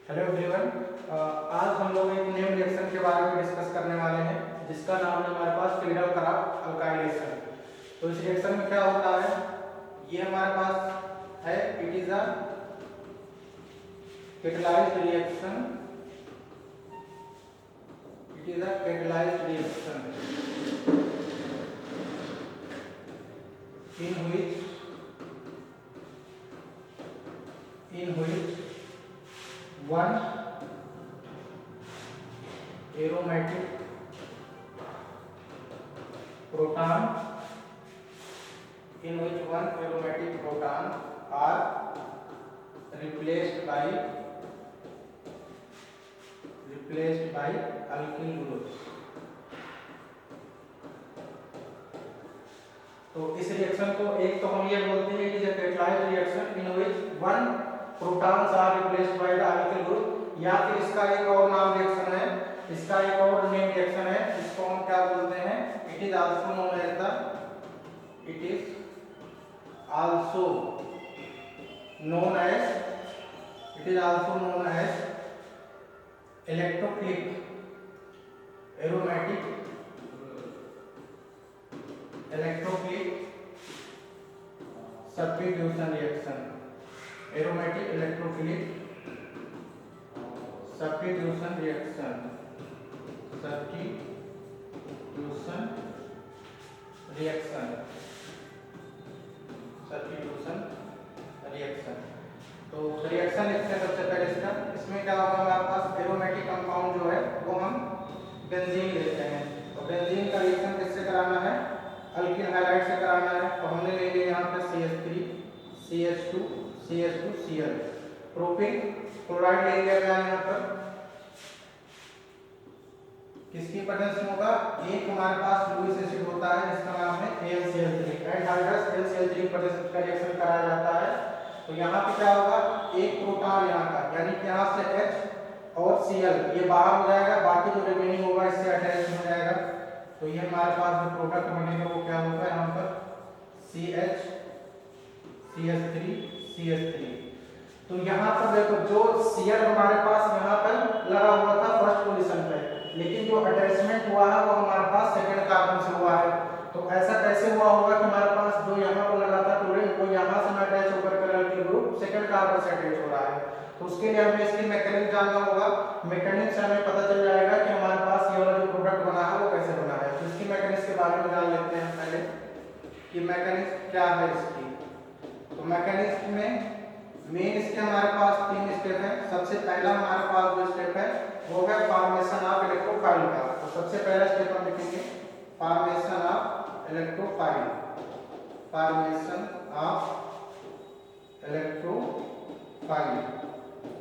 Hello everyone. आज हम लोग एक नेम रिएक्शन के बारे में डिस्कस करने वाले हैं जिसका नाम है हमारे पास फ्रीडल-क्राफ्ट अल्काइलेशन। तो इस रिएक्शन में क्या होता है, ये हमारे पास है, it is a catalysed reaction, it is a catalysed reaction in which one aromatic proton are replaced by alkyl groups। तो इस रिएक्शन को एक तो हम ये बोलते हैं कि catalysed reaction in which one protons are replaced by the alkyl group, या फिर इसका एक और नाम रिएक्शन है, इसका एक और नेम रिएक्शन है, इसको हम क्या बोलते हैं, it is also known as electrophilic substitution reaction, aromatic electrophilic substitution reaction, तो रिएक्शन लिखते हैं सबसे पहले इसमें क्या होगा, हमारे पास एरोमेटिक कंपाउंड जो है वो हम बेंजीन लेते हैं। तो बेंजीन का रिएक्शन किससे कराना है, अल्किल हाइड्राइड से कराना है। तो हमने ले लिया यहाँ पे CH3 CH2 CH2 Cl, प्रोपिक chloride ले लिया गया यहाँ पर, किसकी प्रेजेंस में होगा, एक हमारे पास लुईस एसिड होता है जिसका नाम है AlCl3, एनहाइड्रस AlCl3 प्रेजेंस का रिएक्शन कराया जाता है। तो यहाँ पे क्या होगा, एक प्रोटॉन यहाँ का, यानी कि यहाँ से H और Cl ये बाहर हो जाएगा, बाकी जो रिमेनिंग होगा इससे अटैच हो जाएगा। तो ये हमारे पास जो प्रोडक्ट बनेगा वो क्या होगा, यहाँ पर CH CH3 CH3। तो यहाँ पर देखो जो Cl हमारे पास यहाँ पर लगा हुआ था फर्स्ट पोजीशन पे, लेकिन जो अटैचमेंट हुआ है वो हमारे पास सेकंड कार्बन से हुआ है। तो ऐसा कैसे हुआ होगा कि हमारे पास जो यहाँ पर लगा था क्लोरीन वो यहाँ से अटैच होकर के ग्रुप सेकंड कार्बन से अटैच हो रहा है। तो उसके लिए हमें इसकी मैकेनिज्म जानना होगा। मैकेनिज्म से हमें पता चल जाएगा कि हमारे पास ये वाला जो प्रोडक्ट बना है वो कैसे बना है। तो इसकी मैकेनिज्म के बारे में जान लेते हैं पहले कि मैकेनिज्म क्या है इसकी। तो मैकेनिज्म में मेन इसके हमारे पास 3 स्टेप है। सबसे पहला हमारे पास जो स्टेप है वो है फॉर्मेशन ऑफ इलेक्ट्रोफाइल का। तो सबसे पहला स्टेप हम लिखेंगे फॉर्मेशन ऑफ इलेक्ट्रोफाइल,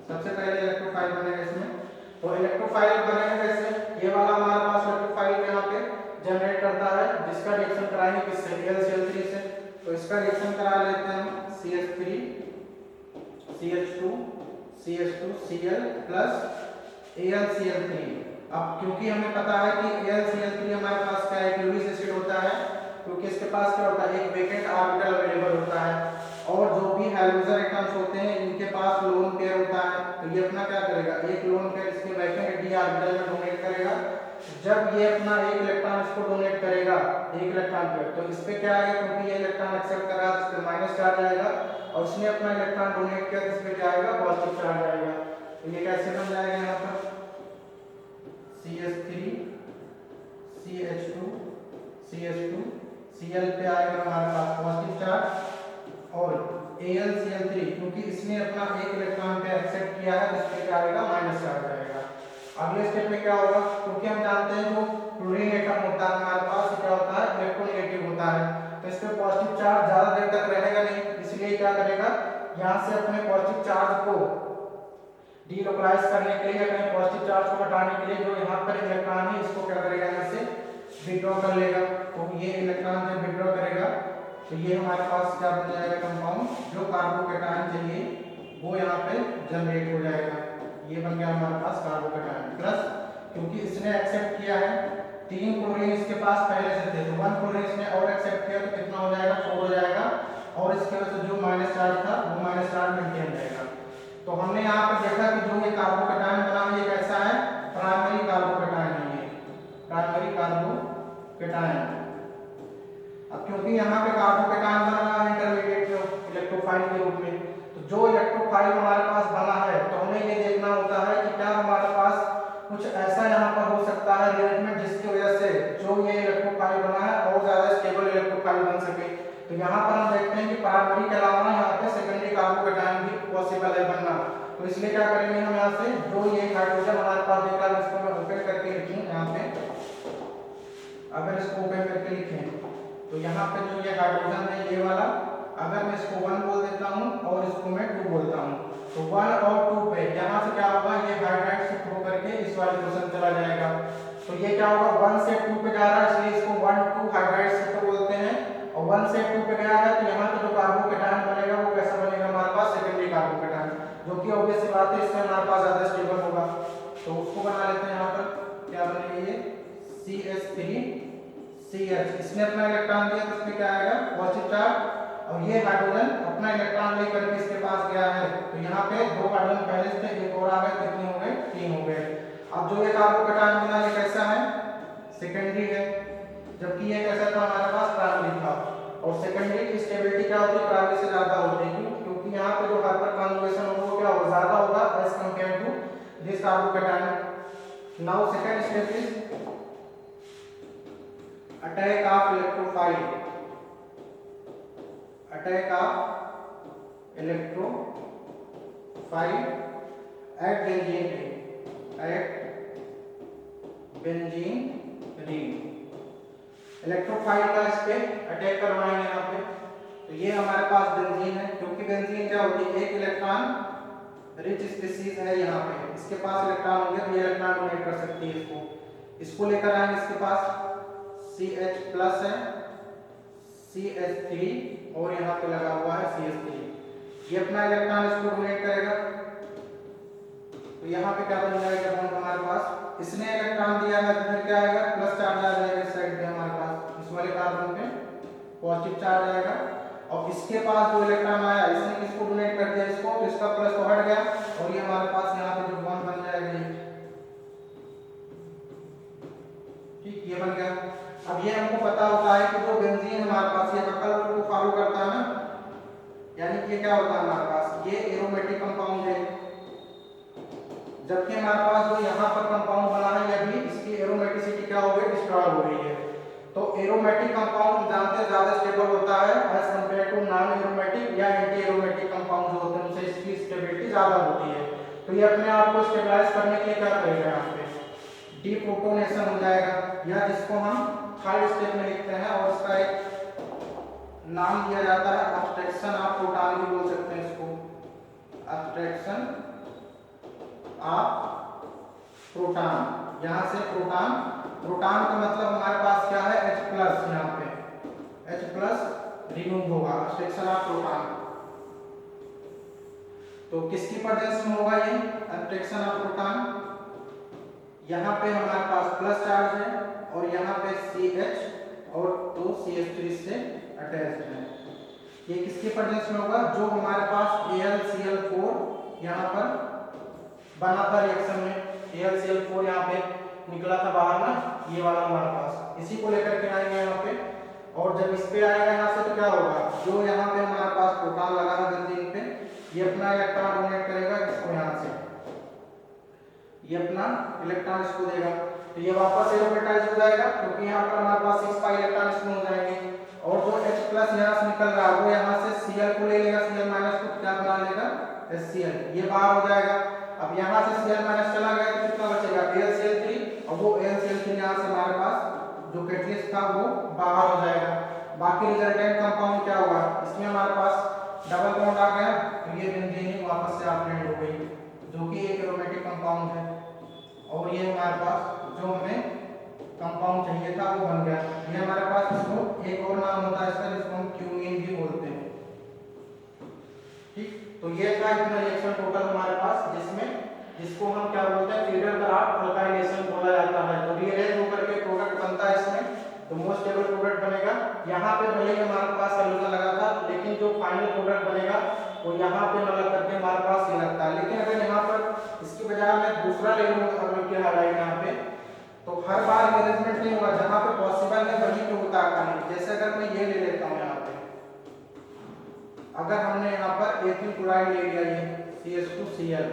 सबसे पहले इलेक्ट्रोफाइल बनेगा इसमें। तो इलेक्ट्रोफाइल बनेगा कैसे, ये वाला हमारे पास इलेक्ट्रोफाइल यहाँ पे जनरेट करता है, जिसका रिएक्शन कराएंगे किससे, AlCl3 से। तो इसका रिएक्शन करा लेते हैं हम CH3 CH2 CH2 Cl plus AlCl3। अब क्योंकि हमें पता है कि AlCl3 हमारे पास क्या है, लुईस एसिड होता है, क्योंकि इसके पास क्या होता है, एक वेकेंट ऑर्बिटल अवेलेबल होता है, और जो भी हाइड्रोजन एटम्स होते हैं इनके पास लोन पेयर होता है। तो ये अपना क्या करेगा, एक लोन पेयर इसके वेकेंट d ऑर्बिटल में डोनेट करेगा। जब ये अपना एक इलेक्ट्रॉन इसको डोनेट करेगा, एक इलेक्ट्रॉन पे, तो इस पे क्या आएगा, क्योंकि ये इलेक्ट्रॉन एक्सेप्ट कर रहा है, इस पे माइनस चार्ज आएगा, और इसने अपना इलेक्ट्रॉन डोनेट किया तो इस पे क्या आएगा, पॉजिटिव चार्ज आएगा। तो ये कैसे बन जाएगा, यहाँ पर CH3 CH2 CH2 Cl पे आएगा हमारे पास पॉजिटिव चार्ज, और AlCl3 क्योंकि इसने अपना एक इलेक्ट्रॉन पे एक्सेप्ट किया है, इस पे क्या आएगा, माइनस चार्ज आएगा। अगले स्टेप में क्या होगा, क्योंकि हम जानते हैं जो क्लोरीन एटम होता है हमारे पास क्या होता है, इलेक्ट्रोनेगेटिव होता है, तो इस पे पॉजिटिव चार्ज ज्यादा देर तक रहेगा नहीं, इसलिए क्या करेगा, यहाँ से अपने पॉजिटिव चार्ज को डीलोकलाइज करने के लिए, अपने पॉजिटिव चार्ज को हटाने के लिए जो यहाँ पर इलेक्ट्रॉन है इसको क्या करेगा, यहाँ से विड्रॉ कर लेगा। तो ये इलेक्ट्रॉन जब विड्रॉ करेगा तो ये हमारे पास क्या बन जाएगा, कंपाउंड जो कार्बोकैटायन चाहिए वो यहाँ पे जनरेट हो जाएगा। ये बन गया हमारे पास कार्बोकैटायन प्लस, क्योंकि इसने एक्सेप्ट किया है 3 क्लोरीन इसके पास पहले से थे, तो 1 क्लोरीन इसने और एक्सेप्ट किया तो कितना हो जाएगा, 4 हो जाएगा, और इसके वजह से जो माइनस चार्ज था वो माइनस चार्ज मेंटेन रहेगा। तो हमने यहाँ पर देखा कि जो ये कार्बोकेटायन बना है ये कैसा है, प्राइमरी कार्बोकेटायन है, ये प्राइमरी कार्बोकेटायन। अब क्योंकि यहाँ पे कार्बोकेटायन बन रहा है इंटरमीडिएट इलेक्ट्रोफाइल के रूप में, तो जो इलेक्ट्रोफाइल हमारे पास बना है तो हमें ये देखना होता है कि क्या हमारे पास कुछ ऐसा यहाँ पर हो सकता है रिएरेंजमेंट जिसकी वजह से जो ये इलेक्ट्रोफाइल बना है और ज्यादा स्टेबल इलेक्ट्रोफाइल बन सके। तो यहाँ पर हम देखते हैं कि प्राइमरी के अलावा यहाँ पे सेकेंडरी कार्बोकेटायन भी पॉसिबल है बनना। तो इसलिए क्या करेंगे हम यहाँ से जो ये हाइड्रोजन हमारे पास दिख रहा है इसको मैं ओपन करके लिखूं यहाँ पे, अगर इसको ओपन करके लिखें तो यहाँ पे जो ये हाइड्रोजन है ये वाला, अगर मैं इसको 1 बोल देता हूँ और इसको मैं 2 बोलता हूँ तो 1 और 2 पे यहाँ से क्या होगा, ये हाइड्राइड शिफ्ट होकर के इस वाले पोजीशन चला जाएगा। तो ये क्या होगा 1 से 2 पे जा रहा है इसलिए इसको 1 2 हाइड्राइड शिफ्ट बोलते हैं, और 1 से 2 पे गया है तो यहाँ पे जो कार्बोकेटायन बनेगा वो कैसा बनेगा हमारे पास सेकेंडरी कार्बोकेटायन, जो कि ऑब्वियस सी बात है इससे हमारे पास ज्यादा स्टेबल होगा। तो उसको बना लेते हैं यहाँ पर, क्या बनेगा ये CH3CH, इसने अपना इलेक्ट्रॉन दिया तो इसमें क्या आएगा पॉजिटिव चार्ज, और ये हाइड्रोजन अपना इलेक्ट्रॉन लेकर के इसके पास गया है तो यहाँ पे 2 हाइड्रोजन पहले से एक और आ गए, कितने हो गए 3 हो गए। अब जो ये कार्बोकेटायन बना ये कैसा है सेकेंडरी है, जबकि ये कैसा था हमारे पास प्राइमरी था, और सेकेंडरी की स्टेबिलिटी क्या होती है प्राइमरी से ज्यादा होती है, क्योंकि यहाँ पे जो हाइपर कॉन्जुगेशन होगा वो क्या होगा ज्यादा होगा as compare to this carbocation. Now second step is attack of electrophile, attack of electrophile at benzene ring, at benzene ring. Electrophile का इस पे अटैक करवाएंगे यहाँ पे, तो ये हमारे पास बेंजीन है, क्योंकि बेंजीन क्या होती है एक इलेक्ट्रॉन रिच स्पीशीज है यहाँ पे, इसके पास इलेक्ट्रॉन होंगे तो ये इलेक्ट्रॉन डोनेट कर सकती है इसको लेकर आएंगे, इसके पास CH प्लस है CH3 और यहाँ पे लगा हुआ है CH3, ये अपना इलेक्ट्रॉन इसको डोनेट करेगा तो यहाँ पे क्या बन जाएगा हमारे पास, इसने इलेक्ट्रॉन दिया है तो क्या आएगा प्लस चार्ज आ जाएगा इस साइड पे हमारे पास, इस वाले कार्बन पे पॉजिटिव चार्ज आएगा, और इसके पास जो इलेक्ट्रॉन आया इसने किसको डोनेट कर दिया इसको, तो इसका प्लस तो हट गया और ये हमारे पास यहाँ पे जो बॉन्ड बन जाएगा ठीक ये बन गया। अब ये हमको पता होता है कि जो बेंजीन हमारे पास ये बकल रूल को फॉलो करता है ना, यानी कि ये क्या होता है हमारे पास ये एरोमेटिक कंपाउंड है, जबकि हमारे पास जो यहाँ पर कंपाउंड बना है ये भी इसकी एरोमेटिसिटी क्या हो गई डिस्ट्रॉय हो गई है। तो एरोमेटिक कंपाउंड जानते हैं ज्यादा स्टेबल होता है as compare to non aromatic या एंटी एरोमेटिक कंपाउंड जो होते हैं उनसे इसकी स्टेबिलिटी ज्यादा होती है। तो ये अपने आप को स्टेबलाइज करने के लिए क्या करेगा यहाँ पे डीप्रोटोनेशन हो जाएगा, या जिसको हम थर्ड स्टेप में लिखते हैं और इसका एक नाम दिया जाता है अब्स्ट्रैक्शन ऑफ प्रोटॉन भी बोल सकते हैं इसको, अब्स्ट्रैक्शन ऑफ प्रोटॉन। यहाँ से प्रोटॉन, प्रोटॉन का मतलब हमारे पास क्या है H प्लस, यहाँ पे H प्लस रिमूव होगा अब्स्ट्रैक्शन ऑफ प्रोटॉन। तो किसकी प्रेजेंस में होगा ये अब्स्ट्रैक्शन ऑफ प्रोटॉन, यहाँ पे हमारे पास प्लस चार्ज है और यहाँ पे CH और 2 CH3 से अटैच्ड है, ये किसके प्रेजेंस में होगा जो हमारे पास AlCl4 यहाँ पर बना था रिएक्शन में, AlCl4 यहाँ पे निकला था बाहर ना ये वाला हमारे पास, इसी को लेकर के आएंगे यहाँ पे, और जब इस पे आएगा यहाँ से तो क्या होगा जो यहाँ पे हमारे पास प्रोटॉन लगा है बेंजीन पे ये अपना इलेक्ट्रॉन डोनेट करेगा इसको, यहाँ से ये अपना इलेक्ट्रॉन इसको देगा तो ये वापस एरोमेटाइज हो जाएगा, क्योंकि यहाँ पर हमारे पास 6 पाई इलेक्ट्रॉन इसमें हो जाएंगे, और जो H प्लस यहाँ से निकल रहा है वो यहाँ से Cl को ले लेगा, Cl माइनस को क्या बना लेगा HCl, ये बाहर हो जाएगा। अब यहाँ से Cl माइनस चला गया तो कितना बचेगा AlCl3, और वो AlCl3 यहाँ से हमारे पास जो कैटलिस्ट था वो बाहर हो जाएगा। बाकी रिजल्टेंट कंपाउंड क्या होगा इसमें हमारे पास डबल बॉन्ड आ गया तो ये बेंजीन वापस से ऑक्सीडेंट हो गई जो कि एक एरोमेटिक कंपाउंड है, और ये हमारे पास जो हमें कंपाउंड चाहिए था वो बन गया। ये हमारे पास इसको एक और नाम होता है इसका जिसको हम क्यूमीन भी बोलते हैं ठीक। तो ये था इतना रिएक्शन टोटल हमारे पास जिसको हम क्या बोलते हैं फीडर क्राफ्ट अल्काइलेशन बोला जाता है। तो रीअरेंज होकर के प्रोडक्ट बनता है इसमें, तो मोस्ट स्टेबल प्रोडक्ट बनेगा। यहाँ पे भले ही हमारे पास हाइड्रोजन लगा था लेकिन जो फाइनल प्रोडक्ट बनेगा वो यहाँ पे न लग करके हमारे पास ये लगता है, अगर हमने यहाँ पर एथिल क्लोराइड ले लिया ये CH2Cl,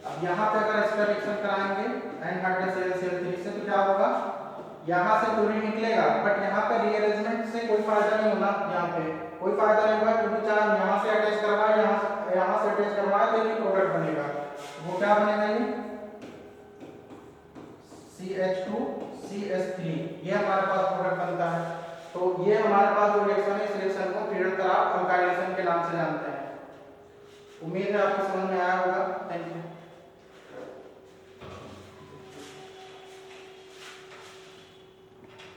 अब यहाँ पे अगर इसका रिएक्शन कराएंगे N-HCl से तो क्या होगा, यहाँ से क्लोरीन निकलेगा, बट यहाँ पे रीअरेंजमेंट से कोई फायदा नहीं होना, यहाँ पे कोई फायदा नहीं होगा, क्योंकि चाहे हम यहाँ से अटैच करवाए यहाँ से अटैच करवाए तो ये प्रोडक्ट बनेगा। वो क्या बनेगा, ये CH2CH3, ये हमारे पास प्रोडक्ट बनता है। तो ये हमारे पास जो रिएक्शन है, इस रिएक्शन को फ्रीडल खराब अल्काइलेशन के नाम से जानते हैं। उम्मीद है आपको समझ में आया होगा। Thank you.